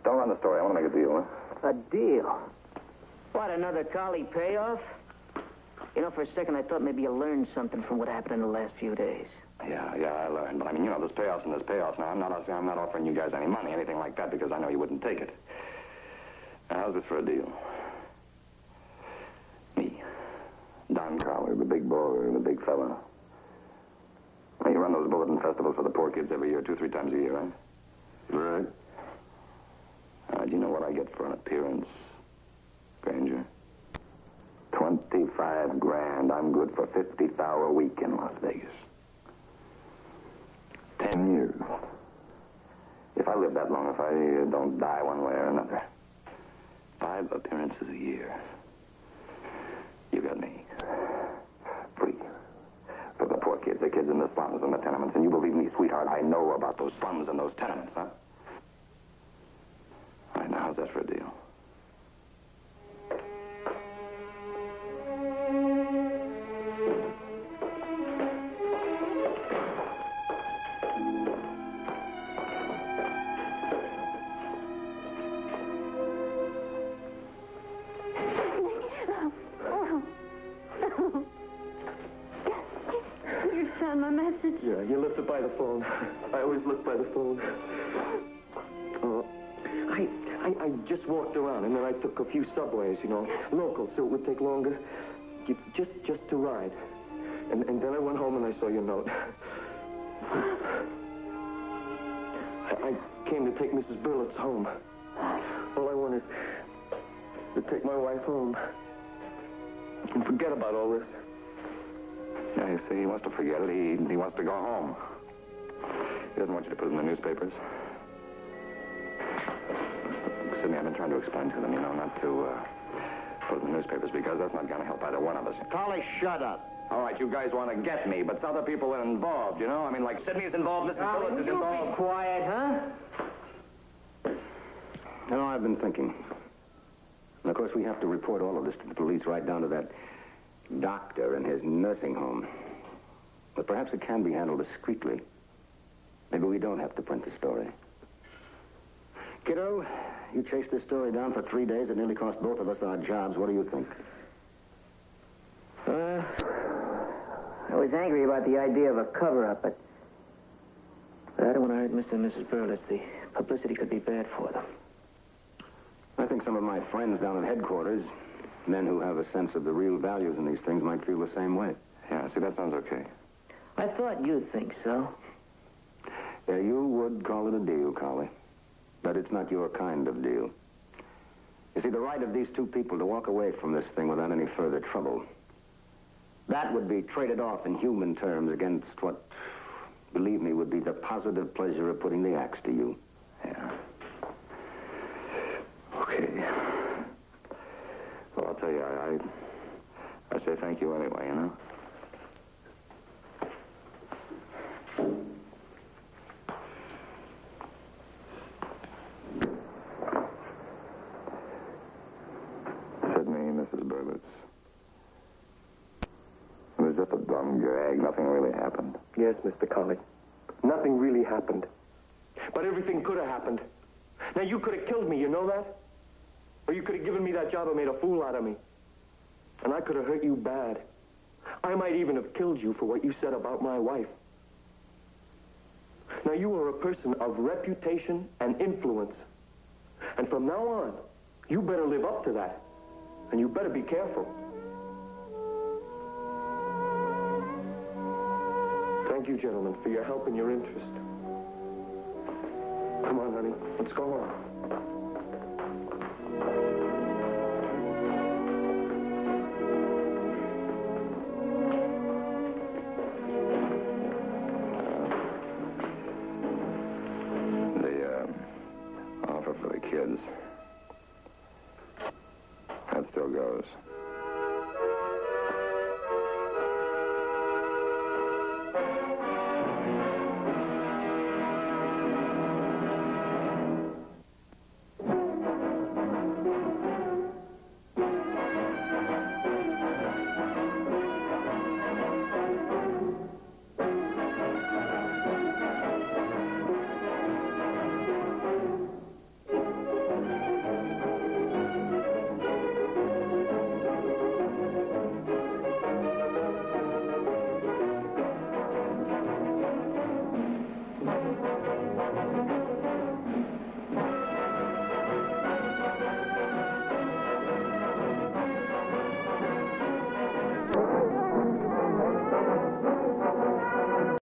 Don't run the story. I want to make a deal, huh? A deal? What, another collie payoff? You know, for a second I thought maybe you learned something from what happened in the last few days. Yeah, I learned. But, I mean, you know, there's payoffs and there's payoffs. Now, I'm not offering you guys any money, anything like that, because I know you wouldn't take it. Now, how's this for a deal? Me, Joan Crawford, the big boy, the big fella. Well, you run those bulletin festivals for the poor kids every year, 2-3 times a year, right? Right. Do you know what I get for an appearance, Granger? 25 grand. I'm good for 50,000 a week in Las Vegas. 10 years. If I live that long, if I don't die one way or another. 5 appearances a year. You got me. Free. For the poor kids, the kids in the slums and the tenements. And you believe me, sweetheart, I know about those slums and those tenements, huh? All right, now how's that for a deal? Yeah, you left it by the phone. I always look by the phone. I just walked around, and then I took a few subways, you know, local, so it would take longer. Just to ride. And then I went home and I saw your note. I came to take Mrs. Burlett's home. All I want is to take my wife home and forget about all this. Yeah, you see, he wants to forget it. He wants to go home. He doesn't want you to put it in the newspapers. Sidney, I've been trying to explain to them, you know, not to put it in the newspapers because that's not going to help either one of us. Collie, shut up. All right, you guys want to get me, but other people are involved, you know? I mean, like Sidney's involved, Mrs. Bullitt is involved. Be quiet, huh? You know, I've been thinking. And of course, we have to report all of this to the police, right down to that doctor in his nursing home. But perhaps it can be handled discreetly. Maybe we don't have to print the story. Kiddo, you chased this story down for 3 days. It nearly cost both of us our jobs. What do you think? I was angry about the idea of a cover-up, but when I heard Mr. and Mrs. Burles, the publicity could be bad for them. I think some of my friends down at headquarters, men who have a sense of the real values in these things, might feel the same way. Yeah, see, that sounds okay. I thought you'd think so. Yeah, you would call it a deal, Collie. But it's not your kind of deal. You see, the right of these two people to walk away from this thing without any further trouble, that would be traded off in human terms against what, believe me, would be the positive pleasure of putting the axe to you. Yeah. Okay. Well, I'll tell you, I say thank you anyway, you know? Sidney, Mrs. Burles. It was just a dumb gag. Nothing really happened. Yes, Mr. Collie. Nothing really happened. But everything could have happened. Now, you could have killed me, you know that? Or you could have given me that job and made a fool out of me. And I could have hurt you bad. I might even have killed you for what you said about my wife. Now, you are a person of reputation and influence. And from now on, you better live up to that. And you better be careful. Thank you, gentlemen, for your help and your interest. Come on, honey. Let's go on. The offer for the kids. That still goes.